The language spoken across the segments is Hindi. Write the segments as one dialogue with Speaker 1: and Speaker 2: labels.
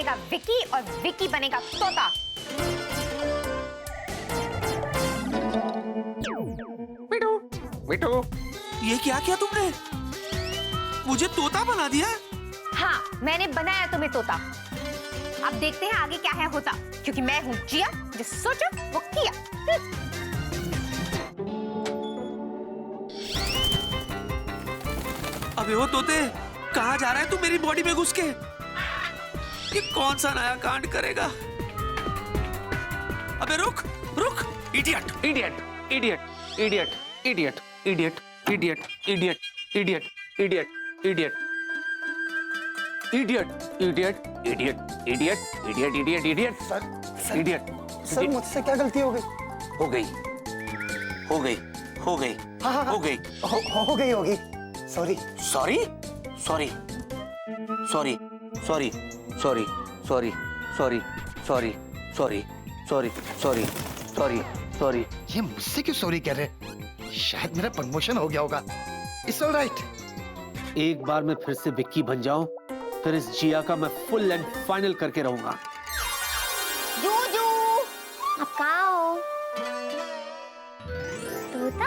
Speaker 1: बनेगा विक्की और विक्की बनेगा तोता।
Speaker 2: मिठू, मिठू,
Speaker 3: ये क्या किया तुमने? मुझे तोता बना दिया?
Speaker 1: हाँ, मैंने बनाया तुम्हें तोता। अब देखते हैं आगे क्या है होता, क्योंकि मैं हूँ जिया, जो सोचा वो किया।
Speaker 3: अबे वो तोते, कहाँ जा रहा है तू मेरी बॉडी में घुस के? ये कौन सा नया कांड करेगा? अबे रुक, रुक, idiot,
Speaker 2: idiot, idiot, idiot, idiot, idiot, idiot, idiot, idiot, idiot, idiot, idiot, idiot, idiot, idiot, idiot, idiot, idiot,
Speaker 4: sir
Speaker 2: idiot.
Speaker 4: Sir मुझसे क्या गलती हो गई?
Speaker 2: हो गई, हो गई, हो गई,
Speaker 4: हाँ,
Speaker 2: हो गई।
Speaker 4: हो गई होगी। Sorry
Speaker 2: sorry, sorry, sorry, sorry, sorry, sorry, sorry, sorry, sorry, sorry, sorry, sorry, sorry.
Speaker 4: ये मुझसे क्यों सॉरी कह रहे? शायद मेरा प्रमोशन हो गया होगा। It's alright.
Speaker 2: एक बार मैं फिर से विक्की बन जाऊं, फिर इस जिया का मैं फुल एंड फाइनल करके रहूंगा।
Speaker 1: जूजू, आप कहाँ हो? तोता?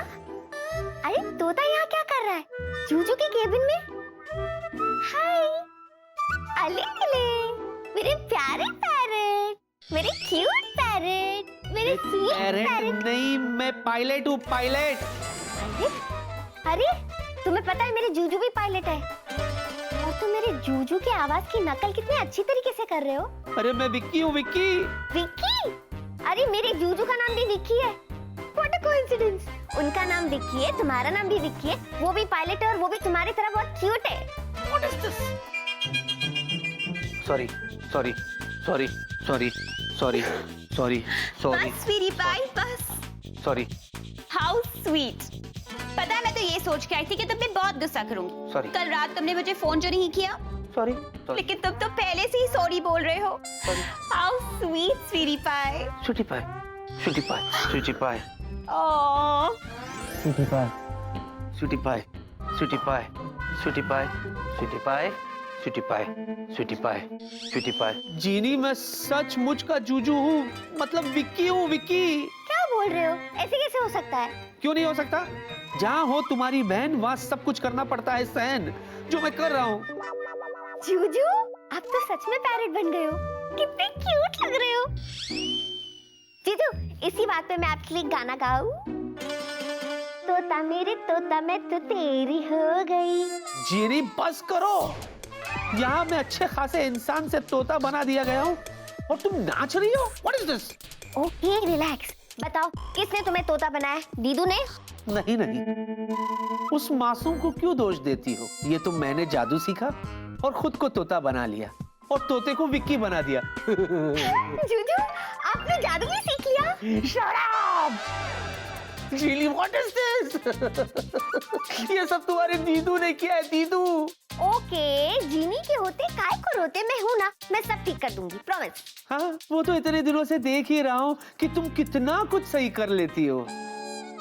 Speaker 1: अरे तोता यहाँ क्या कर रहा है? जूजू के केबिन में? हाय, अले मेरे प्यारे पैरेट, मेरे क्यूट पैरेट, मेरे स्वीट पैरेट।
Speaker 2: नहीं, मैं पायलट हूँ, पायलट।
Speaker 1: अरे, अरे, तुम्हें पता है मेरे जूजू भी पायलट है। और तुम मेरे जूजू की आवाज की नकल कितने अच्छी तरीके से कर रहे हो।
Speaker 2: अरे मैं विक्की हूँ, विक्की।
Speaker 1: विक्की? अरे मेरे जूजू का नाम भी विक्की है। What a coincidence! उनका नाम विक्की है, तुम्हारा नाम भी विक्की है, वो भी पायलट है और वो भी तुम्हारी तरह बहुत क्यूट है। What is this?
Speaker 2: Sorry, sorry, sorry, sorry, sorry, sorry, sorry,
Speaker 1: बस स्वीटी पाई, बस।
Speaker 2: Sorry,
Speaker 1: How sweet! पता है मैं तो ये सोच के आई थी कि तुम पे बहुत गुस्सा करूंगी।
Speaker 2: Sorry.
Speaker 1: कल रात तुमने मुझे फोन जो नहीं किया,
Speaker 2: सॉरी,
Speaker 1: लेकिन तुम तो पहले से ही सॉरी बोल रहे हो। How sweet, Sweety pi.
Speaker 2: Sweety pi, Sweety pi, Sweety pi,
Speaker 1: Oh.
Speaker 2: Sweety पाई, स्वीटी पाई, स्वीटी पाई, स्वीटी पाई, स्वीटी पाई, स्वीटी पाई, स्वीटी पाई, स्वीटी पाई। जीनी, मैं सचमुच का जूजू हूँ, मतलब विक्की हूँ, विक्की।
Speaker 1: क्या बोल रहे हो? ऐसे कैसे हो सकता है?
Speaker 2: क्यों नहीं हो सकता? जहाँ हो तुम्हारी बहन, वहाँ सब कुछ करना पड़ता है सहन, जो मैं कर रहा हूँ।
Speaker 1: जूजू, आप तो सच में पैरेट बन गए हो। कितने क्यूट लग रहे हो। जीजू, इसी बात पे मैं आपके लिए गाना गाऊं? तोता मेरे तोता, मैं तो तेरी हो गई।
Speaker 2: जीनी, बस करो। यहाँ मैं अच्छे खासे इंसान से तोता बना दिया गया हूँ और तुम नाच रही हो। What is this?
Speaker 1: Okay, relax. बताओ, किसने तुम्हें तोता बनाया? दीदू ने?
Speaker 2: नहीं नहीं, उस मासूम को क्यों दोष देती हो? ये तो मैंने जादू सीखा और खुद को तोता बना लिया और तोते को विक्की बना दिया।
Speaker 1: जूजू, आपने जादू भी सीख लिया?
Speaker 2: Shut up! Really, what is this? ये सब तुम्हारे दीदू ने किया है, दीदू।
Speaker 1: ओके, जीनी के होते काय को रोते, मैं हूं ना, मैं सब ठीक कर दूंगी, प्रॉमिस।
Speaker 2: हाँ, वो तो इतने दिनों से देख ही रहा हूँ कि तुम कितना कुछ सही कर लेती हो।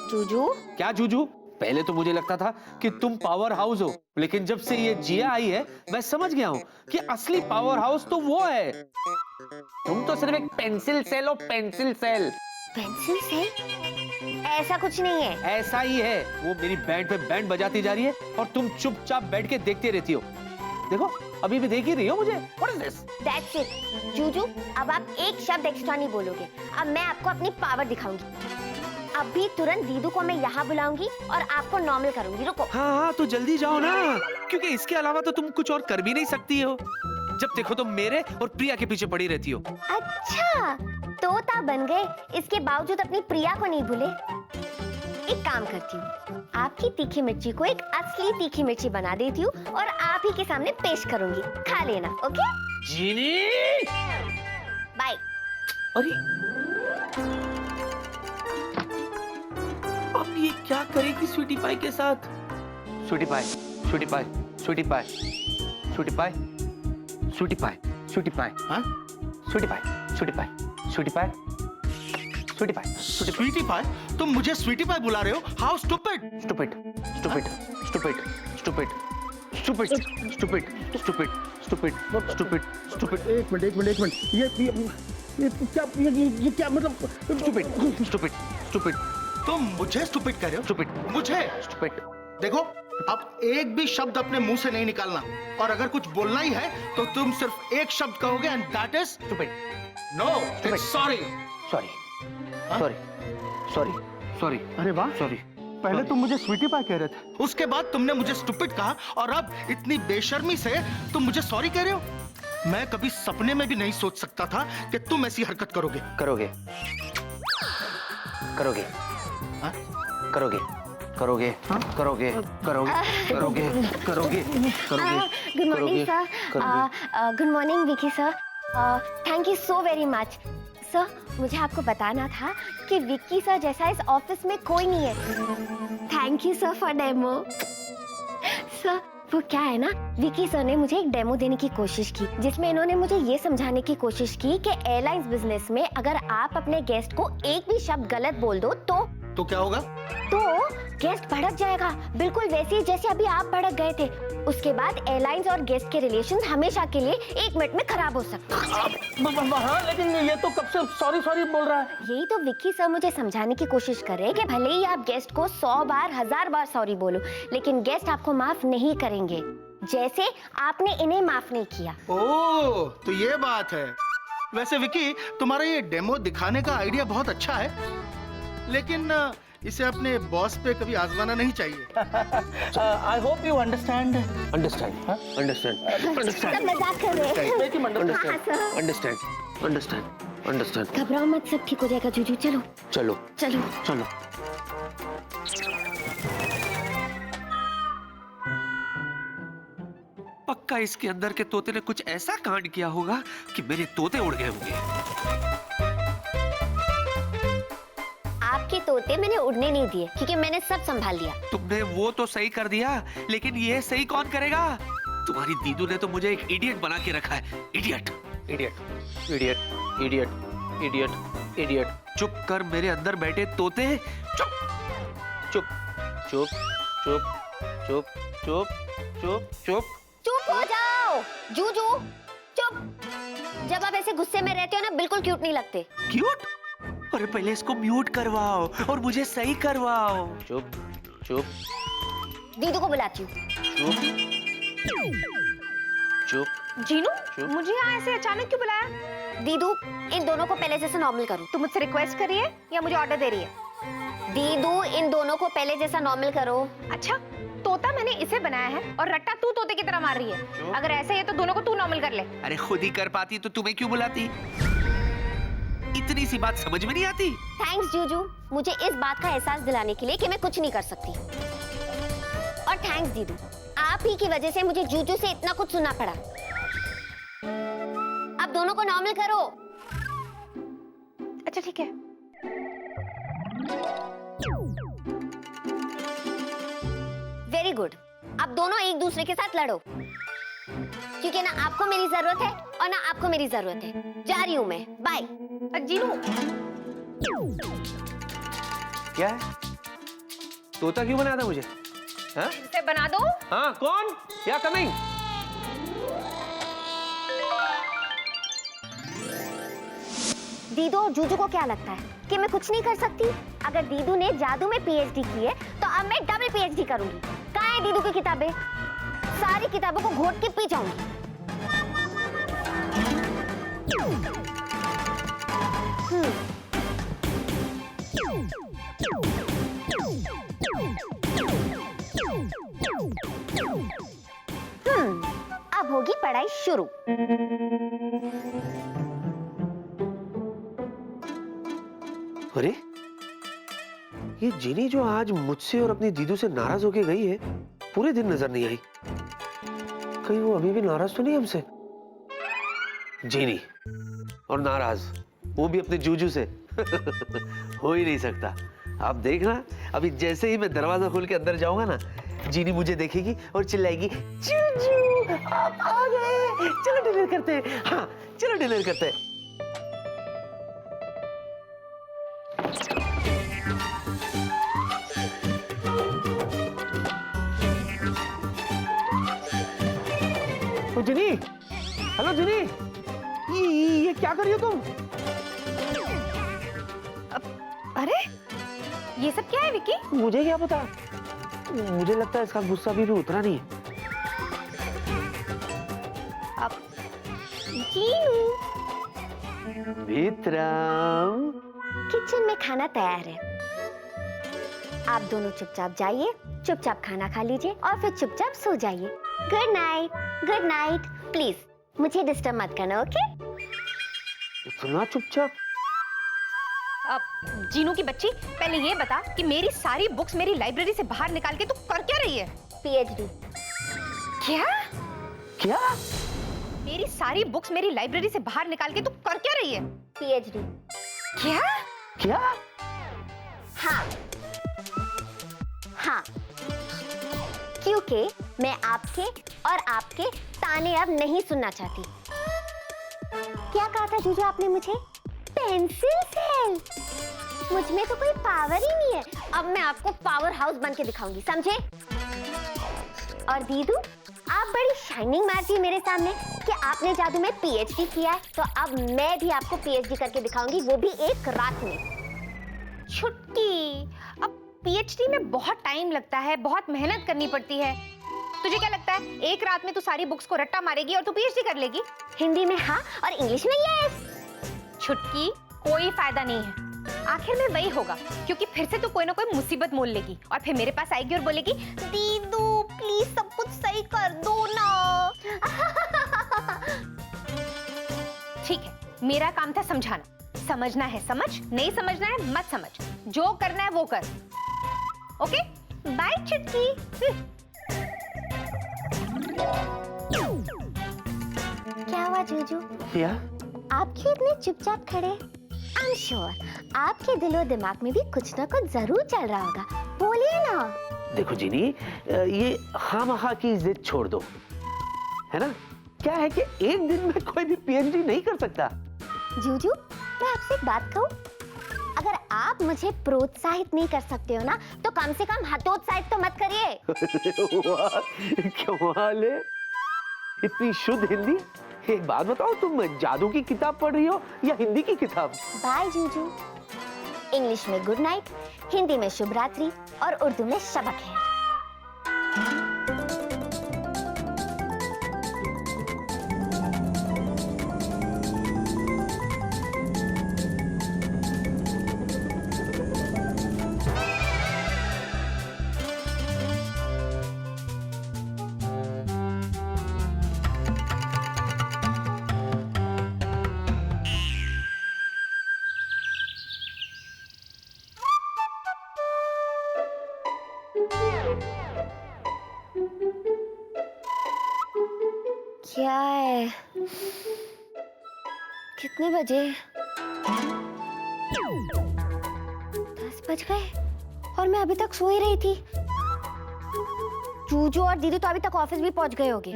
Speaker 1: जूजू?
Speaker 2: क्या जूजू? पहले तो मुझे लगता था कि तुम पावर हाउस हो, लेकिन जब से ये जिया आई है, मैं समझ गया हूँ कि असली पावर हाउस तो वो है। तुम तो सिर्फ एक पेंसिल सेल हो, पेंसिल सेल।
Speaker 1: पेंसिल से? ऐसा कुछ नहीं है।
Speaker 2: ऐसा ही है। वो मेरी बैंड पे बैंड बजाती जा रही है और तुम चुपचाप बैठ के देखते रहती हो। देखो, अभी भी देख ही रही हो मुझे। What is this?
Speaker 1: That's it. Juju, अब आप एक शब्द एक्स्ट्रा नहीं बोलोगे। अब मैं आपको अपनी पावर दिखाऊंगी। अभी तुरंत दीदू को मैं यहाँ बुलाऊंगी और आपको नॉर्मल करूंगी। रुको।
Speaker 3: हाँ हाँ, तो जल्दी जाओ ना, क्योंकि इसके अलावा तो तुम कुछ और कर भी नहीं सकती हो। जब देखो तुम मेरे और प्रिया के पीछे पड़ी रहती हो।
Speaker 1: अच्छा, तोता बन गए, इसके बावजूद अपनी प्रिया को नहीं भूले। एक काम करती हूँ, आपकी तीखी मिर्ची को एक असली तीखी मिर्ची बना देती हूँ और आप ही के सामने पेश करूंगी। खा लेना, ओके?
Speaker 2: जीनी!
Speaker 1: बाय।
Speaker 2: अरे, अब ये क्या करेगी स्वीटी पाई के साथ? स्वीटी पाई, स्वीटी पाई, स्वीटी पाई, स्वीटी पाई, स्वीटी पाई, स्वीटी पाई, हाँ? स्वीटी पाई, स्वीटी पाई, स्वीटी पाई, स्वीटी पाई,
Speaker 4: स्वीटी पाई? तुम मुझे स्वीटी पाई बुला रहे हो? How stupid!
Speaker 2: Stupid, stupid, stupid, stupid, stupid, stupid, stupid, stupid stupid stupid
Speaker 5: एक मिनट ये क्या मतलब
Speaker 2: स्टूपिड स्टूपिड स्टूपिड
Speaker 4: तुम मुझे स्टूपिड कह रहे हो?
Speaker 2: स्टूपिड
Speaker 4: मुझे?
Speaker 2: स्टूपिड
Speaker 4: देखो, अब एक भी शब्द अपने मुंह से नहीं निकालना, और अगर कुछ बोलना ही है तो तुम सिर्फ एक शब्द कहोगे, and that is
Speaker 2: stupid
Speaker 4: no, it's sorry.
Speaker 2: Sorry sorry sorry sorry
Speaker 5: अरे वाह,
Speaker 2: सॉरी
Speaker 5: पहले तुम मुझे स्वीटी पाई कह रहे थे।
Speaker 4: उसके बाद तुमने मुझे स्टूपिड कहा, और अब इतनी बेशर्मी से तुम मुझे सॉरी कह रहे हो? मैं कभी सपने में भी नहीं सोच सकता था कि तुम ऐसी हरकत करोगे।
Speaker 2: करोगे करोगे
Speaker 4: हाँ?
Speaker 2: करोगे करोगे करोगे करोगे करोगे करोगे करोगे
Speaker 1: good morning sir. Good morning Vicky sir. Thank you so very much sir. मुझे आपको बताना था कि विक्की सर जैसा इस ऑफिस में कोई नहीं है। Thank you sir for demo. Sir वो क्या है ना, विकी सर ने मुझे एक डेमो देने की कोशिश की, जिसमें इन्होंने मुझे ये समझाने की कोशिश की कि एयरलाइंस बिजनेस में अगर आप अपने गेस्ट को एक भी शब्द गलत बोल दो तो
Speaker 4: क्या होगा?
Speaker 1: तो गेस्ट भड़क जाएगा, बिल्कुल वैसे ही जैसे अभी आप भड़क गए थे। उसके बाद एयरलाइंस और गेस्ट के रिलेशंस हमेशा के लिए 1 मिनट में खराब हो सकते हैं।
Speaker 5: हाँ, लेकिन ये तो कब से सॉरी सॉरी बोल रहा है।
Speaker 1: यही तो विक्की सर मुझे समझाने की कोशिश कर रहे हैं कि भले ही आप गेस्ट को 100 बार 1000 बार सॉरी बोलो, लेकिन गेस्ट आपको माफ नहीं करेंगे, जैसे आपने इन्हें माफ नहीं किया।
Speaker 4: ओह, तो ये बात है। वैसे विकी, तुम्हारा ये डेमो दिखाने का आइडिया बहुत अच्छा है, लेकिन इसे अपने बॉस पे कभी आजमाना नहीं चाहिए।
Speaker 5: I hope you understand.
Speaker 2: Understand understand
Speaker 1: सब मजाक कर रहे हैं। हाँ, सर।
Speaker 2: Understand understand understand.
Speaker 1: घबराओ मत, सब ठीक हो जाएगा। जूजू चलो
Speaker 2: चलो
Speaker 1: चलो।
Speaker 2: चलो।
Speaker 3: पक्का इसके अंदर के तोते ने कुछ ऐसा कांड किया होगा कि मेरे तोते उड़ गए होंगे।
Speaker 1: आपके तोते मैंने उड़ने नहीं दिए, क्योंकि मैंने सब संभाल लिया।
Speaker 3: तुमने वो तो सही कर दिया, लेकिन ये सही कौन करेगा? तुम्हारी दीदू ने तो मुझे एक इडियट बना के रखा है। Idiot
Speaker 2: idiot idiot idiot idiot idiot.
Speaker 3: चुप कर मेरे अंदर बैठे तोते, चुप
Speaker 2: चुप चुप चुप चुप चुप चुप चुप।
Speaker 1: चुप हो जाओ जूजू, चुप। जब आप ऐसे गुस्से में रहते हो ना, बिल्कुल क्यूट नहीं लगते।
Speaker 3: क्यूट? अरे पहले इसको म्यूट करवाओ और मुझे सही करवाओ।
Speaker 2: चुप चुप
Speaker 1: दीदू को बुलाती हूँ।
Speaker 2: चुप चुप।
Speaker 6: जीनू,
Speaker 2: चुप।
Speaker 6: मुझे यहाँ ऐसे अचानक क्यों बुलाया?
Speaker 1: दीदू, इन दोनों को पहले जैसा नॉर्मल करो।
Speaker 6: तुम मुझसे रिक्वेस्ट कर रही है या मुझे ऑर्डर दे रही है?
Speaker 1: दीदू, इन दोनों को पहले जैसा नॉर्मल करो।
Speaker 6: अच्छा, तोता मैंने इसे बनाया है और रट्टा तू तोते की तरह मार रही है। अगर ऐसा ही है तो दोनों को तू नॉर्मल कर ले।
Speaker 3: अरे खुद ही कर पाती तो तुम्हें क्यों बुलाती? इतनी सी बात समझ में नहीं आती?
Speaker 1: थैंक्स जूजू, मुझे इस बात का एहसास दिलाने के लिए कि मैं कुछ नहीं कर सकती। और थैंक्स दीदू, आप ही की वजह से मुझे जूजू से इतना कुछ सुनना पड़ा। अब दोनों को नॉर्मल करो।
Speaker 6: अच्छा ठीक है।
Speaker 1: Very good. अब दोनों एक दूसरे के साथ लड़ो, क्योंकि ना आपको मेरी जरूरत है और ना आपको मेरी जरूरत है। जा रही हूँ मैं, बाय।
Speaker 6: जीनू,
Speaker 2: क्या है? तोता क्यों बनाया था मुझे? हाँ?
Speaker 6: इसे बना दो।
Speaker 2: हाँ, कौन? या कमिंग?
Speaker 1: दीदू और जूजू को क्या लगता है कि मैं कुछ नहीं कर सकती? अगर दीदू ने जादू में पीएचडी की है, तो अब मैं डबल पीएचडी करूंगी। कहाँ है दीदू की किताबें? सारी किताबों को घोट के पी जाऊंगी। अब होगी पढ़ाई शुरू।
Speaker 2: अरे ये जिनी जो आज मुझसे और अपनी दीदू से नाराज होके गई है, पूरे दिन नजर नहीं आई। कहीं वो अभी भी नाराज तो नहीं हमसे? जिनी और नाराज, वो भी अपने जूजू से। हो ही नहीं सकता। आप देखना, अभी जैसे ही मैं दरवाजा खोल के अंदर जाऊंगा ना, जीनी मुझे देखेगी और चिल्लाएगी, जूजू आप आ गए, चलो डिनर करते हैं। हाँ चलो डिनर करते हैं।
Speaker 5: जिनी,
Speaker 2: हेलो जिनी, ये क्या कर रही हो तुम?
Speaker 6: अरे ये सब क्या है विकी?
Speaker 2: मुझे क्या पता, मुझे लगता है इसका गुस्सा भी उतरा नहीं है।
Speaker 6: अब
Speaker 1: जीनू,
Speaker 2: विक्रम,
Speaker 1: किचन में खाना तैयार है। आप दोनों चुपचाप जाइए, चुपचाप खाना खा लीजिए और फिर चुपचाप सो जाइए। Good night, good night. Please मुझे डिस्टर्ब मत करना, ओके?
Speaker 2: इतना चुपचाप?
Speaker 6: अब जीनू की बच्ची, पहले ये बता कि मेरी सारी बुक्स मेरी लाइब्रेरी से बाहर निकाल के तू कर क्या रही है?
Speaker 1: पीएचडी।
Speaker 6: क्या?
Speaker 2: क्या?
Speaker 6: मेरी सारी बुक्स मेरी लाइब्रेरी से बाहर निकाल के तू कर क्या रही है?
Speaker 1: पीएचडी।
Speaker 6: क्या?
Speaker 2: क्या?
Speaker 1: हाँ हाँ, क्योंकि मैं आपके और आपके ताने अब नहीं सुनना चाहती। क्या कहा था जीजू आपने मुझे? Pencil cell. मुझ में तो कोई पावर ही नहीं है। अब मैं आपको पावर हाउस बन के दिखाऊंगी, समझे? और दीदू, आप बड़ी शाइनिंग मारती है मेरे सामने कि आपने जादू में पीएचडी किया है, तो अब मैं भी आपको पीएचडी करके दिखाऊंगी, वो भी एक रात में।
Speaker 6: छुटकी, अब पीएचडी में बहुत टाइम लगता है, बहुत मेहनत करनी पड़ती है। तुझे क्या लगता है एक रात में तू सारी बुक्स को रट्टा मारेगी और तू पीएचडी कर लेगी?
Speaker 1: हिंदी में हाँ और इंग्लिश में यस।
Speaker 6: छुटकी, कोई फायदा नहीं है। आखिर में वही होगा, क्योंकि फिर से तू कोई ना कोई मुसीबत मोल लेगी और फिर मेरे पास आएगी और बोलेगी, दीदू प्लीज सब कुछ सही कर दो ना। ठीक है, मेरा काम था समझाना। समझना है समझ, नहीं समझना है मत समझ। जो करना है वो कर। ओके, बाय छुटकी।
Speaker 1: क्या हुआ जीजू?
Speaker 2: क्या?
Speaker 1: आप क्यों इतने चुपचाप खड़े? आई एम श्योर आपके दिलो दिमाग में भी कुछ ना कुछ जरूर चल रहा होगा, बोलिए ना।
Speaker 2: देखो जीनी, ये खामखा की जिद छोड़ दो, है ना? क्या है कि एक दिन में कोई भी पीएचडी नहीं कर सकता।
Speaker 1: जीजू, मैं आपसे एक बात कहूं, अगर आप मुझे प्रोत्साहित नहीं कर सकते हो ना, तो कम से कम हतोत्साहित तो मत करिए।
Speaker 2: वाह, कमाल है, इतनी शुद्ध हिंदी। एक बात बताओ, तुम जादू की किताब पढ़ रही हो या हिंदी की किताब?
Speaker 1: बाय जीजू। इंग्लिश में गुड नाइट, हिंदी में शुभ रात्रि और उर्दू में शब खैर। क्या है? कितने बजे? 10 बज गए और मैं अभी तक सो ही रही थी। जूजू और दीदी तो अभी तक ऑफिस भी पहुंच गए होंगे।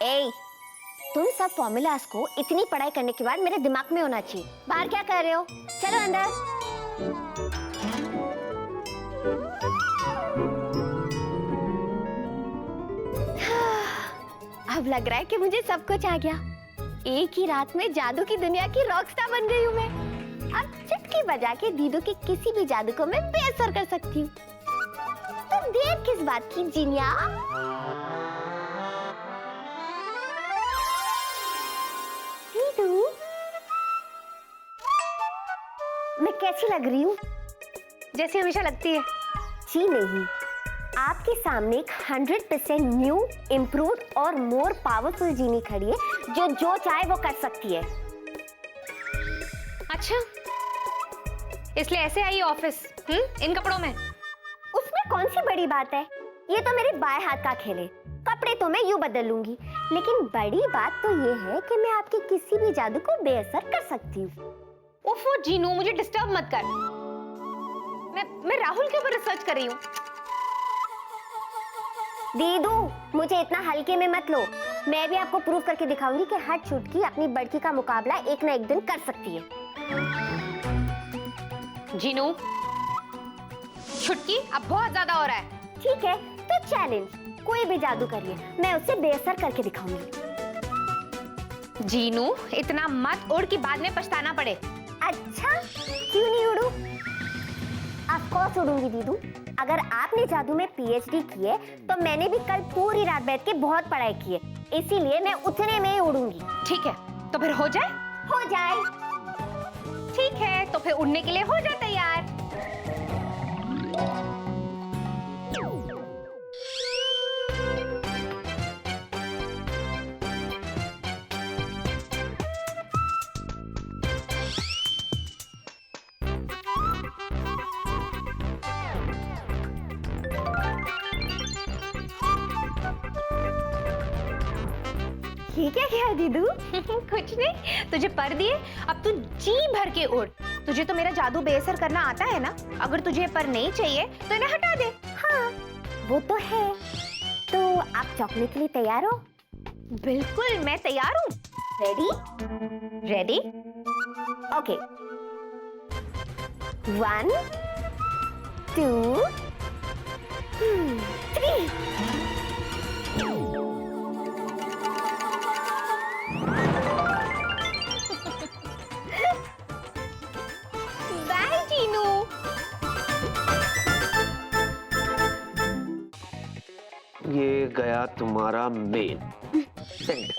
Speaker 1: ए, तुम सब फॉर्मूलास को इतनी पढ़ाई करने के बाद मेरे दिमाग में होना चाहिए। बाहर क्या कर रहे हो? चलो अंदर। अब लग रहा है कि मुझे सब कुछ आ गया। एक ही रात में जादू की दुनिया की रॉकस्टार बन गई हूँ मैं। अब चुटकी बजा के दीदू के किसी भी जादू को मैं बेअसर कर सकती हूँ। तो देर किस बात की जिनिया? दीदू, मैं कैसी लग रही हूँ?
Speaker 6: जैसी हमेशा लगती है।
Speaker 1: जी नहीं, आपके सामने एक 100% न्यू, इम्प्रूव और मोर पावरफुल जीनी खड़ी है जो चाहे वो कर सकती है।
Speaker 6: अच्छा, इसलिए ऐसे आई ऑफिस इन कपड़ों में?
Speaker 1: उसमें कौन सी बड़ी बात है? ये तो मेरे बाएं हाथ का खेल है। कपड़े तो मैं यूं बदल लूंगी, लेकिन बड़ी बात तो ये है कि मैं आपके किसी भी जादू को बेअसर कर सकती हूँ।
Speaker 6: ओफो जीनू, मुझे डिस्टर्ब मत कर। मैं राहुल के ऊपर रिसर्च कर रही हूँ।
Speaker 1: दीदू, मुझे इतना हल्के में मत लो। मैं भी आपको प्रूव करके दिखाऊंगी कि हर छुटकी अपनी बड़की का मुकाबला एक ना एक दिन कर सकती है।
Speaker 6: जीनू, छुटकी अब बहुत ज्यादा हो रहा है।
Speaker 1: ठीक है तो चैलेंज, कोई भी जादू करिए, मैं उससे बेअसर करके दिखाऊंगी।
Speaker 6: जीनू इतना मत उड़ कि बाद में पछताना पड़े।
Speaker 1: अच्छा क्यों नहीं उड़ू? Of course उड़ूंगी दीदू। अगर आपने जादू में पीएचडी की है तो मैंने भी कल पूरी रात बैठ के बहुत पढ़ाई की है, इसीलिए मैं उतने में ही उड़ूंगी।
Speaker 6: ठीक है तो फिर हो जाए।
Speaker 1: हो जाए।
Speaker 6: ठीक है तो फिर उड़ने के लिए हो जाए तैयार।
Speaker 1: ये क्या किया दीदू?
Speaker 6: कुछ नहीं, तुझे पर दिए, अब तू जी भर के उड़। तुझे तो मेरा जादू बेअसर करना आता है ना, अगर तुझे पर नहीं चाहिए तो इन्हें हटा दे।
Speaker 1: हाँ वो तो है। तो आप चौकने के लिए तैयार हो?
Speaker 6: बिल्कुल मैं तैयार हूँ।
Speaker 1: Ready?
Speaker 6: Ready?
Speaker 1: Okay 1 2 3।
Speaker 6: Bye Jeenu.
Speaker 2: ये गया तुम्हारा मेन सेंड।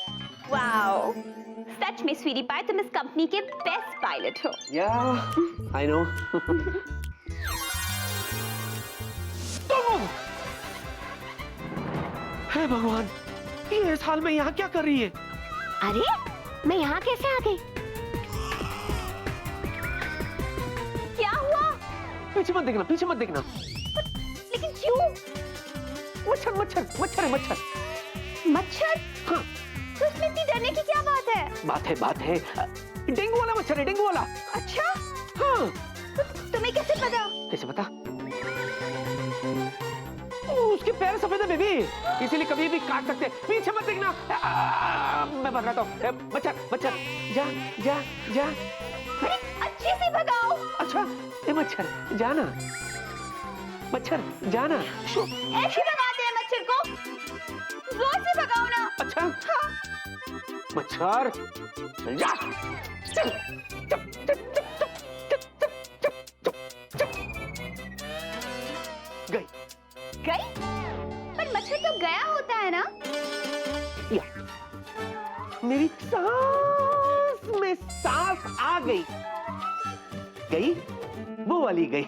Speaker 6: वाओ, सच में स्वीटी पाई तुम इस कंपनी के बेस्ट पायलट हो।
Speaker 2: या आई नो।
Speaker 3: हे भगवान, ये इस हाल में यहाँ क्या कर रही है?
Speaker 1: अरे मैं यहाँ कैसे आ गई?
Speaker 6: क्या हुआ?
Speaker 2: पीछे मत देखना, पीछे मत देखना।
Speaker 6: लेकिन क्यों?
Speaker 2: मच्छर मच्छर मच्छर है मच्छर।
Speaker 6: मच्छर?
Speaker 2: हाँ
Speaker 6: तो इसमें इतनी डरने की क्या बात है?
Speaker 2: बात है डेंगू वाला मच्छर है, डेंगू वाला।
Speaker 6: अच्छा
Speaker 2: हाँ
Speaker 6: तुम्हें कैसे पता?
Speaker 2: कैसे पता? उसके पैर सफेद है बेबी, इसीलिए कभी भी काट सकते। पीछे मत देखना। मैं बताता हूँ। मच्छर मच्छर जा जा जा।
Speaker 6: अरे अच्छे से भगाओ।
Speaker 2: अच्छा ये मच्छर जाना, मच्छर जाना।
Speaker 6: ऐसे भगाते हैं मच्छर को, जोर से भगाओ ना।
Speaker 2: अच्छा
Speaker 6: हाँ।
Speaker 2: मच्छर चल जा। चल, चुप, चुप, चुप, चुप, चुप, चुप, चुप, चुप, चुप। गई
Speaker 6: गई? पर मच्छर तो गया होता है ना?
Speaker 2: या मेरी सांस में सांस आ गई। गई वो वाली गई।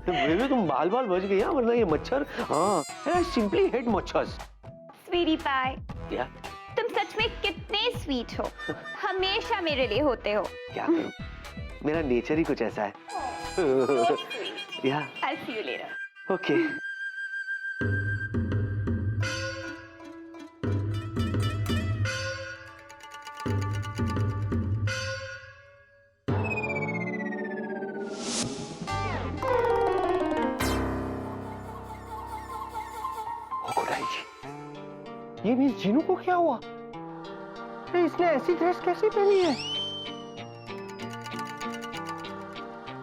Speaker 2: बेबी तुम बाल बाल बच गई, वरना ये मच्छर। हाँ आई सिंपली हेट मच्छर।
Speaker 6: स्वीटी पाई
Speaker 2: क्या?
Speaker 6: तुम सच में कितने स्वीट हो, हमेशा मेरे लिए होते हो।
Speaker 2: क्या करूं, मेरा नेचर ही कुछ ऐसा है। या
Speaker 6: I'll see you later.
Speaker 2: Okay ये मिस जीनू को क्या हुआ? अरे इसने ऐसी ड्रेस कैसे पहनी है?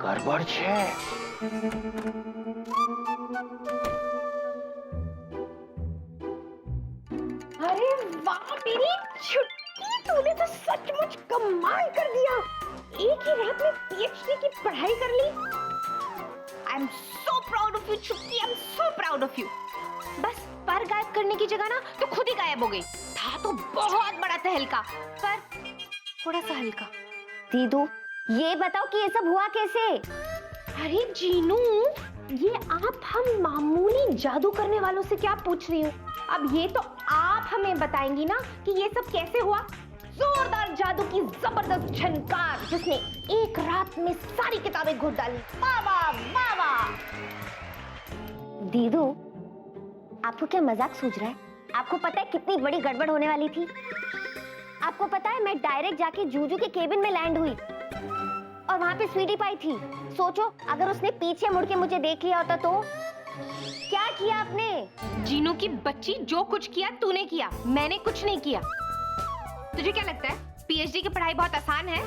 Speaker 2: गड़बड़ है।
Speaker 6: अरे वाह मेरी छुट्टी, तूने तो सचमुच कमाल कर दिया। एक ही रात में पीएचडी की पढ़ाई कर ली। I am so proud of you छुट्टी, I am so proud of you. बस पर गायब करने की जगह ना तो खुद ही गायब हो गई। था तो बहुत बड़ा तहलका, पर थोड़ा सा हल्का।
Speaker 1: दीदू ये बताओ कि ये सब हुआ कैसे?
Speaker 6: अरे जीनू, ये आप हम मामूली जादू करने वालों से क्या पूछ रही हो? अब ये तो आप हमें बताएंगी ना कि ये सब कैसे हुआ। जोरदार जादू की जबरदस्त झनकार जिसने एक रात में सारी किताबें घोट डाली। वाह वाह वाह वाह।
Speaker 1: दीदू आपको क्या मजाक सूझ रहा है? आपको पता है कितनी बड़ी गड़बड़ होने वाली थी? आपको पता है मैं डायरेक्ट जाके जूजू के केबिन में लैंड हुई और वहां पे स्वीटी पाई थी। सोचो अगर उसने पीछे मुड़ के मुझे देख लिया होता तो। क्या किया आपने?
Speaker 6: जीनू की बच्ची, जो कुछ किया तूने किया, मैंने कुछ नहीं किया। तुझे क्या लगता है पीएचडी की पढ़ाई बहुत आसान है?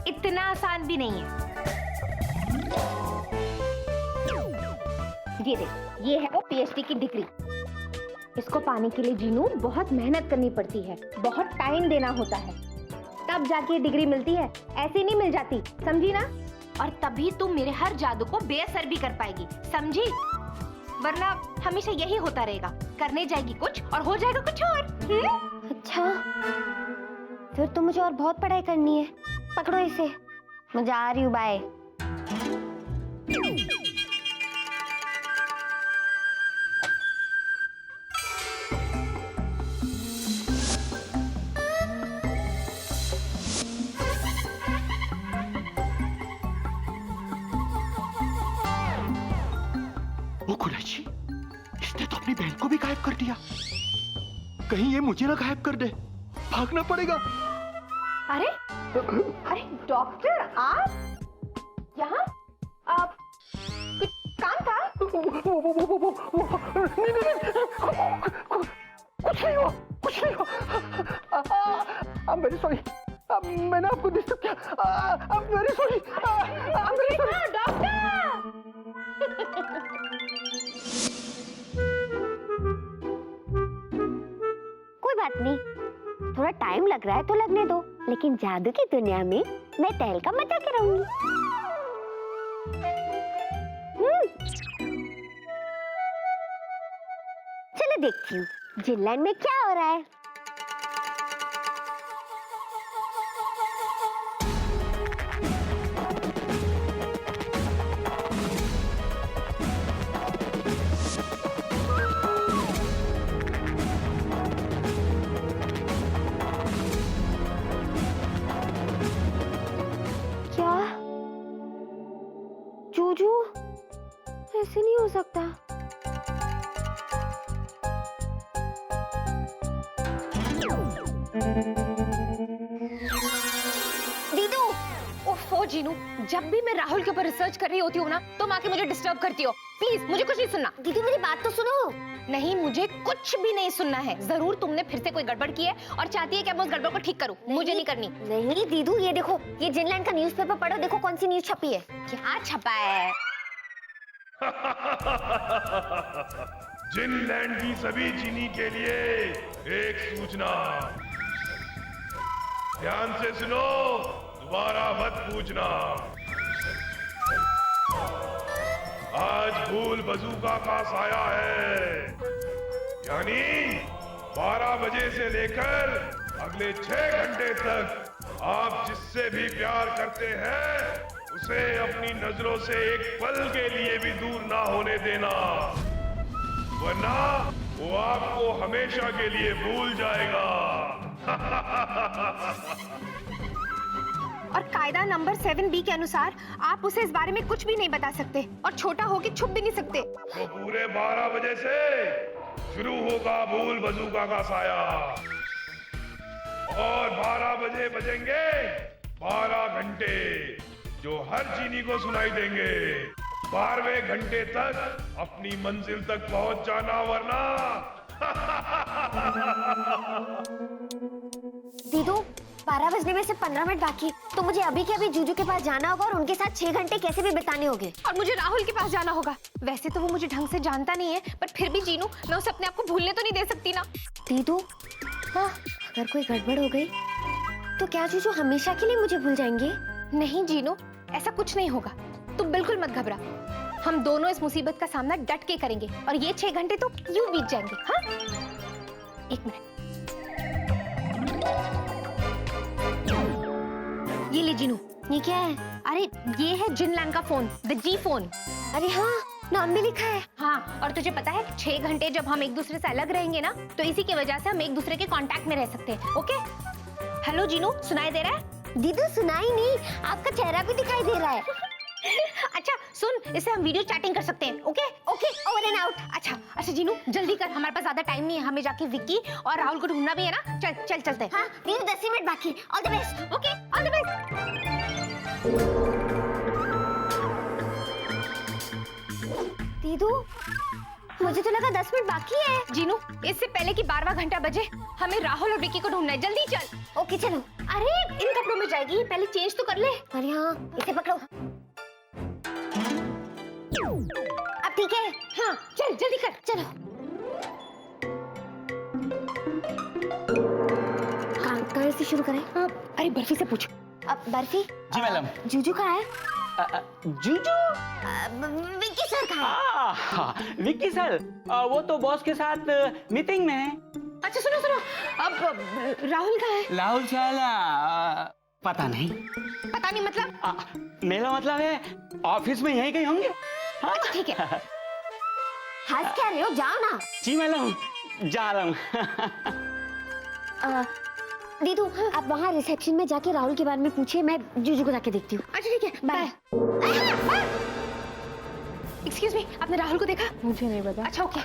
Speaker 6: इतना आसान भी नहीं है। ये देख, ये है वो पीएचडी की डिग्री। इसको पाने के लिए जीनू बहुत मेहनत करनी पड़ती है, बहुत टाइम देना होता है, तब जाके ये डिग्री मिलती है, ऐसे नहीं मिल जाती, समझी ना? और तभी तुम मेरे हर जादू को बेअसर भी कर पाएगी, समझी? वरना हमेशा यही होता रहेगा, करने जाएगी कुछ और हो जाएगा कुछ और।
Speaker 1: अच्छा, फिर तो मुझे और बहुत पढ़ाई करनी है। पकड़ो इसे, मैं जा रही हूँ, बाय।
Speaker 5: वो कुरैशी, इसने तो अपनी बहन को भी गायब कर दिया। कहीं ये मुझे ना गायब कर दे, भागना पड़ेगा।
Speaker 6: अरे अरे डॉक्टर, आप यहाँ? आप कुछ काम था?
Speaker 5: नहीं, कुछ नहीं हुआ। I'm very sorry. मैंने आपको डिस्टर्ब किया। I'm very sorry. I'm very sorry.
Speaker 6: Doctor!
Speaker 1: कोई बात नहीं, थोड़ा टाइम लग रहा है तो लगने दो, लेकिन जादू की दुनिया में मैं तहलका मचा के रहूंगी। चलो देखती हूँ जिनलैंड में क्या हो रहा है। क्या जूजू, ऐसे नहीं हो सकता।
Speaker 6: दीदू! ओफो जीनू, जब भी मैं राहुल के ऊपर रिसर्च कर रही होती हूँ ना, तुम आके मुझे डिस्टर्ब करती हो। प्लीज मुझे कुछ नहीं सुनना।
Speaker 1: दीदी मेरी बात तो सुनो।
Speaker 6: नहीं, मुझे कुछ भी नहीं सुनना है। जरूर तुमने फिर से कोई गड़बड़ की है और चाहती है कि मैं उस गड़बड़ को ठीक करूं। मुझे नहीं करनी।
Speaker 1: नहीं दीदू, ये देखो, ये जिनलैंड का न्यूज़पेपर पढ़ो, देखो कौन सी न्यूज़ छपी है।
Speaker 6: क्या छपा है?
Speaker 7: जिनलैंड की सभी चीनी के लिए एक सूचना। ध्यान से सुनो, दोबारा मत पूछना। आज भूल बजूका का साया है, यानी 12 बजे से लेकर अगले 6 घंटे तक आप जिससे भी प्यार करते हैं उसे अपनी नजरों से एक पल के लिए भी दूर ना होने देना, वरना वो आपको हमेशा के लिए भूल जाएगा।
Speaker 6: और कायदा नंबर 7B के अनुसार आप उसे इस बारे में कुछ भी नहीं बता सकते और छोटा होके छुप भी नहीं सकते।
Speaker 7: तो पूरे 12 बजे से शुरू होगा भूल बजूका का साया और 12 बजे बजेंगे 12 घंटे जो हर चीनी को सुनाई देंगे। 12वें घंटे तक अपनी मंजिल तक पहुंच जाना, वरना
Speaker 1: दीदू 12 बजने में से 15 मिनट बाकी, तो मुझे अभी के अभी जूजू के पास जाना होगा और उनके साथ 6 घंटे कैसे भी बिताने होंगे।
Speaker 6: और मुझे राहुल के पास जाना होगा। वैसे तो वो मुझे ढंग से जानता नहीं है, पर फिर भी जीनू, मैं उसे अपने आप को भूलने तो नहीं दे सकती ना।
Speaker 1: दीदू, हाँ, अगर कोई गड़बड़ हो गई तो क्या जूजू हमेशा के लिए मुझे भूल जाएंगे?
Speaker 6: नहीं जीनू, ऐसा कुछ नहीं होगा। तुम बिल्कुल मत घबरा। हम दोनों इस मुसीबत का सामना डट के करेंगे और ये 6 घंटे तो यूं बीत जाएंगे। हाँ, एक मिनट, ये ले जीनू।
Speaker 1: ये क्या है?
Speaker 6: अरे ये है जिनलैंड का फोन, द जी फोन।
Speaker 1: अरे हाँ, नाम भी लिखा है।
Speaker 6: हाँ, और तुझे पता है 6 घंटे जब हम एक दूसरे से अलग रहेंगे ना, तो इसी की वजह से हम एक दूसरे के कांटेक्ट में रह सकते हैं। ओके? हेलो जीनू, सुनाई दे रहा है?
Speaker 1: दीदू सुनाई नहीं, आपका चेहरा भी दिखाई दे रहा है।
Speaker 6: अच्छा सुन, इससे हम वीडियो चैटिंग कर सकते हैं। Okay okay, over and out. अच्छा जीनू, जल्दी कर, हमारे पास ज्यादा टाइम नहीं है, हमें जाके विक्की और राहुल को ढूंढना भी है ना। चल चल चलते हैं।
Speaker 1: हाँ दीदू, 10 मिनट बाकी। All the best.
Speaker 6: Okay, all the best.
Speaker 1: दीदू, मुझे तो लगा 10 मिनट बाकी है।
Speaker 6: जीनू, इससे पहले कि 12वां घंटा बजे हमें राहुल और विक्की को ढूंढना है। जल्दी चल।
Speaker 1: ओके चलो।
Speaker 6: अरे इन कपड़ों में जाएगी, पहले चेंज तो कर ले।
Speaker 1: अरे हाँ, इसे पकड़ो। अब ठीक है?
Speaker 6: चल जल्दी कर।
Speaker 1: चलो। कहाँ से शुरू करें?
Speaker 6: अरे बर्फी से पूछ।
Speaker 1: अब बर्फी।
Speaker 5: जी मैडम।
Speaker 1: जूजू कहाँ है?
Speaker 5: जूजू?
Speaker 1: विक्की सर कहाँ है?
Speaker 5: विक्की सर वो तो बॉस के साथ मीटिंग में है।
Speaker 6: अच्छा सुनो सुनो, अब राहुल कहाँ है?
Speaker 5: राहुल सर पता नहीं।
Speaker 6: पता नहीं मतलब?
Speaker 5: मेरा मतलब है ऑफिस में यहीं कहीं होंगे।
Speaker 6: अच्छा ठीक है।
Speaker 1: हंस क्या रहे हो? जाओ ना।
Speaker 5: जी मैडम, जा रहा हूँ।
Speaker 1: दीदू, आप वहाँ रिसेप्शन में जाके राहुल के बारे में पूछिए, मैं जूजू को जाके देखती हूँ।
Speaker 6: अच्छा ठीक है, बाय। एक्सक्यूज मी, आपने राहुल को देखा?
Speaker 1: मुझे नहीं पता।
Speaker 6: अच्छा ओके।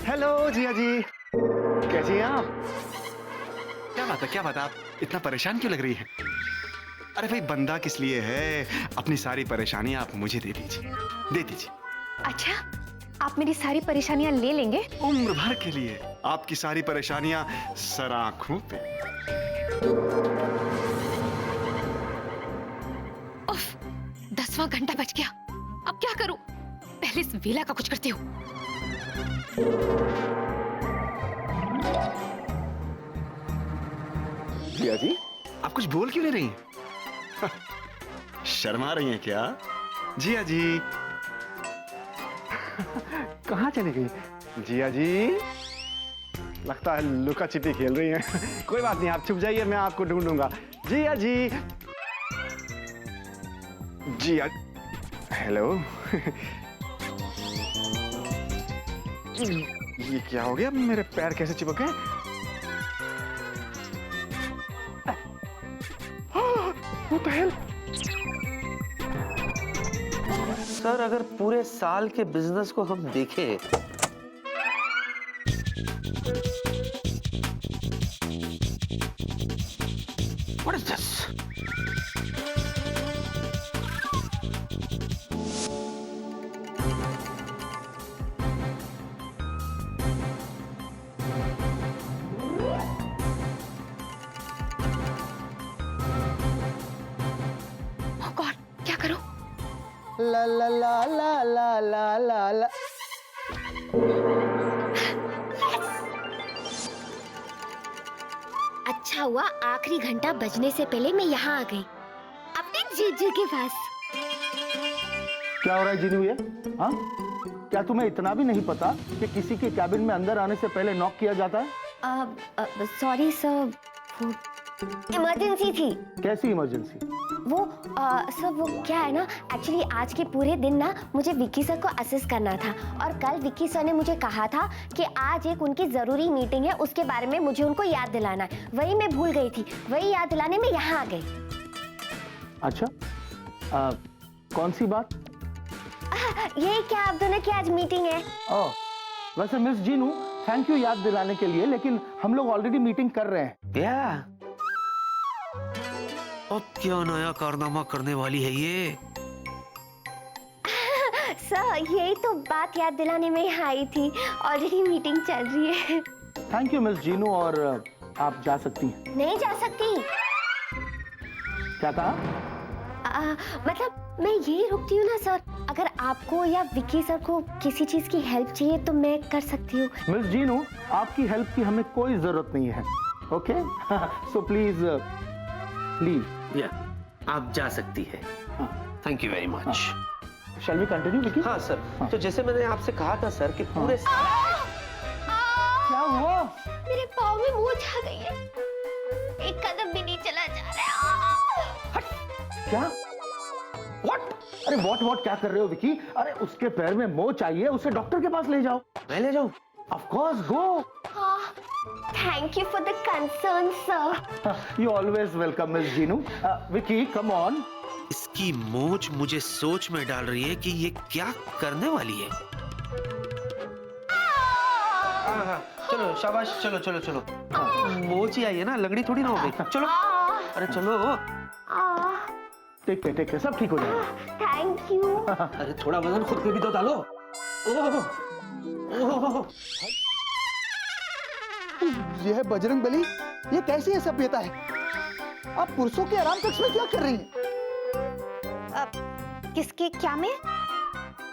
Speaker 8: हेलो जिया जी, कैसी हैं आप?
Speaker 9: क्या बात है, क्या बात है, आप इतना परेशान क्यों लग रही है? अरे भाई बंदा किस लिए है, अपनी सारी परेशानियां आप मुझे दे दीजिए, दे दीजिए।
Speaker 6: अच्छा, आप मेरी सारी परेशानियां ले लेंगे?
Speaker 9: उम्र भर के लिए आपकी सारी परेशानियां सर आंखों पे।
Speaker 6: उफ, 10वां घंटा बज गया, अब क्या करूं? पहले इस वेला का कुछ करती हूँ।
Speaker 9: जिया जी, आप कुछ बोल क्यों नहीं रही हैं? शर्मा रही हैं क्या? जिया जी।
Speaker 8: कहाँ चली गई जिया जी? लगता है लुका छिपी खेल रही हैं। कोई बात नहीं, आप छुप जाइए, मैं आपको ढूंढूंगा। जिया जी, जिया, हेलो। ये क्या हो गया? मेरे पैर कैसे चिपक गए? What the hell?
Speaker 2: सर अगर पूरे साल के बिजनेस को हम देखें What is this?
Speaker 6: Oh God, क्या करूं?
Speaker 5: ला ला ला ला ला ला ला ला।
Speaker 1: अच्छा हुआ आखिरी घंटा बजने से पहले मैं यहाँ आ गई, अपने जीजू के पास।
Speaker 8: क्या हो रहा है जीनू ये? हाँ? क्या तुम्हें इतना भी नहीं पता कि किसी के कैबिन में अंदर आने से पहले नॉक किया जाता है?
Speaker 1: सॉरी सर, इमरजेंसी थी।
Speaker 8: कैसी इमरजेंसी?
Speaker 1: वो सर वो क्या है ना, एक्चुअली आज के पूरे दिन ना मुझे विक्की सर को असिस्ट करना था, और कल विक्की सर ने मुझे कहा था कि आज एक उनकी ज़रूरी मीटिंग है, उसके बारे में मुझे उनको याद दिलाना है। वही मैं भूल गई थी, वही याद दिलाने में यहाँ आ गई।
Speaker 8: अच्छा, कौन सी बात?
Speaker 1: यही क्या आप दोनों की आज मीटिंग है?
Speaker 8: ओह, वैसे मिस जीनू, थैंक यू याद दिलाने के लिए, लेकिन हम लोग ऑलरेडी मीटिंग कर रहे हैं।
Speaker 2: या अब क्या नया कारनामा करने वाली है ये?
Speaker 1: सर यही तो बात याद दिलाने में यहाँ आई थी, ऑलरेडी मीटिंग चल रही है।
Speaker 8: थैंक यू मिस जीनू, और आप जा सकती हैं।
Speaker 1: नहीं जा सकती।
Speaker 8: क्या कहा?
Speaker 1: मतलब मैं यही रुकती हूँ ना सर, अगर आपको या विक्की सर को किसी चीज की हेल्प चाहिए तो मैं कर सकती हूँ।
Speaker 8: मिस जीनू, आपकी हेल्प की हमें कोई जरूरत नहीं है। Okay, so please leave.
Speaker 2: या आप जा सकती है। Thank you very much.
Speaker 8: Shall we continue Vicky?
Speaker 2: हाँ सर, तो जैसे मैंने आपसे कहा था सर कि पूरे
Speaker 8: क्या हुआ?
Speaker 1: मेरे पाँव में मोच आ गई है, एक कदम भी नहीं चला जा रहा।
Speaker 8: क्या? What? अरे वॉट क्या कर रहे हो विकी? अरे उसके पैर में मोच आई है, उसे डॉक्टर के पास ले जाओ।
Speaker 2: मैं ले जाऊं?
Speaker 8: Of course, go.
Speaker 1: Thank you for the concern, sir.
Speaker 8: You always welcome, Miss Jeenu. Vicky, come on.
Speaker 2: इसकी मोच मुझे सोच में डाल रही है कि ये क्या करने वाली है। हाँ, चलो शाबाश, चलो चलो चलो। मोच ही आई है ना, लगड़ी थोड़ी ना हो गई। चलो, अरे चलो।
Speaker 5: टेक के सब ठीक हो जाएगा।
Speaker 6: Thank you.
Speaker 5: अरे थोड़ा वजन खुद पे भी तो डालो। ओह
Speaker 8: यह बजरंग बली, ये कैसी है सभ्यता है? आप पुरुषों के आराम कक्ष में क्या कर रही हैं?
Speaker 1: किसके क्या में?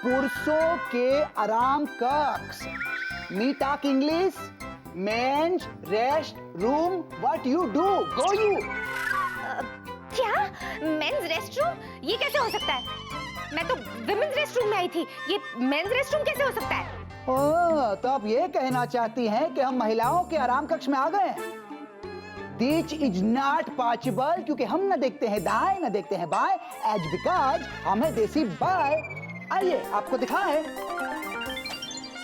Speaker 8: पुरुषों के आराम कक्ष। Me talk English. Men's rest room. What you do? Go you.
Speaker 1: क्या मेंस रेस्टरूम? ये कैसे हो सकता है? मैं तो विमेंस रेस्टरूम में आई थी, ये मेंस रेस्टरूम कैसे हो सकता है?
Speaker 8: ओह, तो आप ये कहना चाहती हैं कि हम महिलाओं के आराम कक्ष में आ गए? This is not possible, क्योंकि हम न देखते हैं दाएं न देखते हैं बाएं, as because हम है देसी बाय। आइए आपको दिखाएं।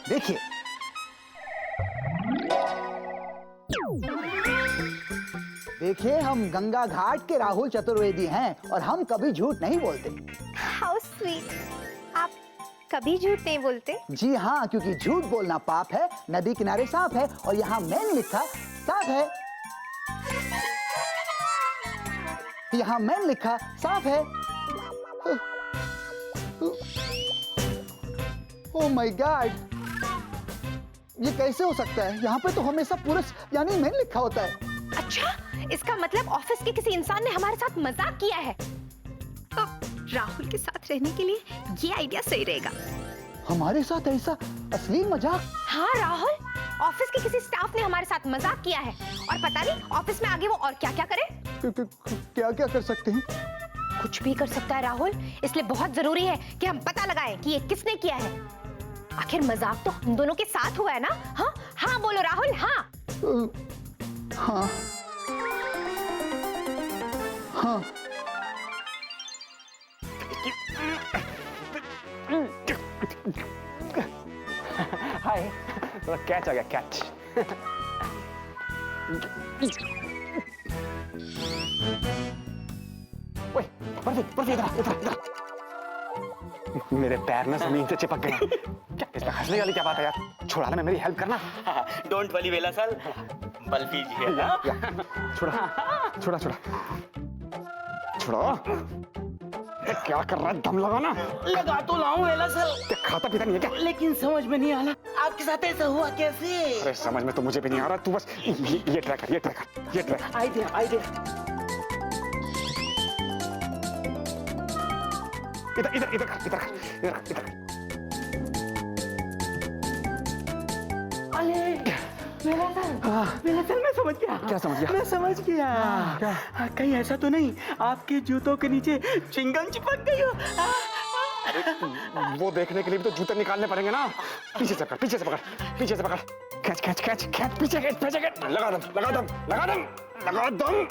Speaker 8: देखिए, देखिए हम गंगा घाट के राहुल चतुर्वेदी हैं और हम कभी झूठ नहीं बोलते।
Speaker 1: How sweet. आप कभी झूठ नहीं बोलते?
Speaker 8: जी हाँ, क्योंकि झूठ बोलना पाप है, नदी किनारे सांप है और यहाँ मैंने लिखा साफ है। यहाँ मैंने लिखा साफ है। ओह माय गॉड, ये कैसे हो सकता है? यहाँ पे तो हमेशा पुरुष यानी मैंने लिखा होता है।
Speaker 1: अच्छा, इसका मतलब ऑफिस के किसी इंसान ने हमारे साथ मजाक किया है। राहुल के साथ रहने के लिए ये आइडिया सही रहेगा।
Speaker 8: हमारे साथ ऐसा असली मजाक?
Speaker 1: हाँ राहुल, ऑफिस के किसी स्टाफ ने हमारे साथ मजाक किया है और पता नहीं ऑफिस में आगे वो और क्या क्या करे।
Speaker 8: क्या क्या कर सकते हैं?
Speaker 1: कुछ भी कर सकता है राहुल, इसलिए बहुत जरूरी है कि हम पता लगाएं कि ये किसने किया है। आखिर मजाक तो हम दोनों के साथ हुआ है ना? हाँ हाँ बोलो राहुल। हाँ
Speaker 8: हाँ हाँ।
Speaker 5: हाय, थोड़ा कैच आ गया, कैच। ओए, बर्फी इधर। मेरे पैर ना जमीन से चिपक गए। क्या इसमें हंसने वाली क्या बात है यार? छोड़ा ना, मैं मेरी हेल्प करना।
Speaker 2: डोंट वरी वेला सर, बल्फी जी है।
Speaker 8: छोड़ा। क्या कर रहा है? दम लगाना।
Speaker 2: लगा तो लाऊं वेला सर,
Speaker 8: क्या खाता पीता नहीं है क्या?
Speaker 2: लेकिन समझ में नहीं आ रहा आपके साथ ऐसा हुआ कैसे?
Speaker 8: अरे समझ में तो मुझे भी नहीं आ रहा, तू बस ये ट्राई कर।
Speaker 2: आइडिया।
Speaker 8: इधर।
Speaker 2: वेला सर मैं समझ गया।
Speaker 8: क्या समझ गया?
Speaker 2: मैं समझ गया।
Speaker 8: क्या?
Speaker 2: कहीं ऐसा तो नहीं आपके जूतों के नीचे चिंगम चिपक गई हो?
Speaker 8: वो देखने के लिए भी तो जूते निकालने पड़ेंगे ना। पीछे से पकड़। खींच। पीछे खींच। लगा दम।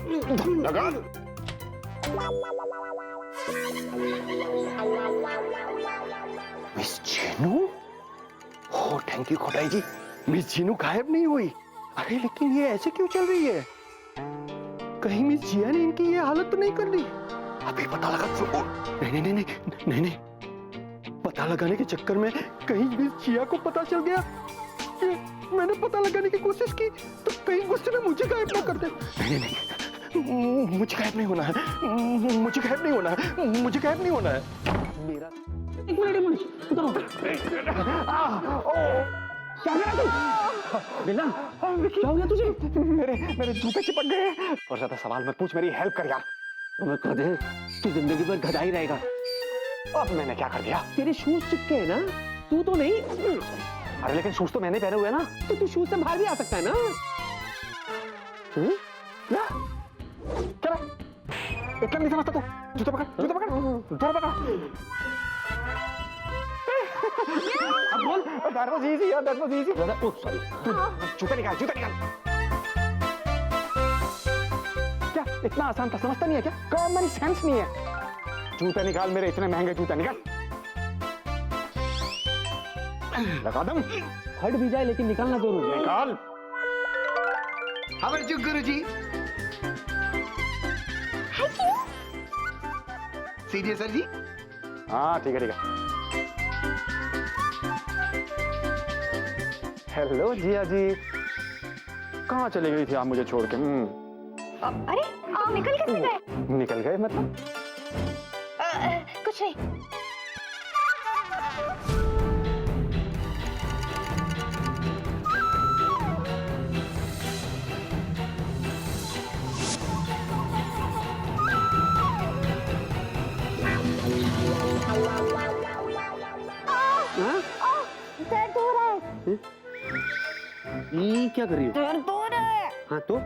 Speaker 8: Miss Jeenu? Oh thank you खोटाई जी। मिस जीनू गायब नहीं हुई। अरे लेकिन ये ऐसे क्यों चल रही है? कहीं मिस जिया ने इनकी ये हालत तो नहीं कर दी? अभी पता लगा। नहीं, पता लगाने के चक्कर में कहीं मिस जिया को पता चल गया कि मैंने पता लगाने की कोशिश की, तो कहीं गुस्से में मुझे गायब ना कर दे। नहीं, मुझे गायब नहीं होना है। मेरा क्या हो गया तुझे? मेरे जूते चिपक गए। और ज्यादा सवाल मत पूछ, मेरी हेल्प कर यार।
Speaker 5: तू जिंदगी भर गधा ही रहेगा।
Speaker 8: अब मैंने क्या कर दिया?
Speaker 5: तेरे शूज चिपके हैं ना, तू तो नहीं।
Speaker 8: अरे लेकिन शूज तो मैंने पहने हुए ना।
Speaker 5: तो तू शूज से बाहर भी आ सकता है ना।
Speaker 8: क्या इतना नहीं समझता तू? जूते पकड़। अब बोल। That was easy.
Speaker 5: सॉरी।
Speaker 8: जूता निकाल। क्या इतना आसान था? समझता नहीं है क्या? कॉमन सेंस नहीं है। जूते निकाल, मेरे इतने महंगे जूते निकाल। लगा दम।
Speaker 5: हट भी जाए लेकिन निकालना जरूर है।
Speaker 8: निकाल।
Speaker 4: हमारे गुरुजी। सीरियस सर जी?
Speaker 8: हाँ ठीक है। हेलो जिया जी, कहाँ चली गई थी आप मुझे छोड़ के?
Speaker 1: अरे आप निकल कैसे गए?
Speaker 8: निकल गए मतलब?
Speaker 6: कुछ नहीं।
Speaker 1: दर्द हो रहा है।
Speaker 2: ये क्या कर रही हो?
Speaker 1: दर्द हो रहा है।
Speaker 2: हाँ तो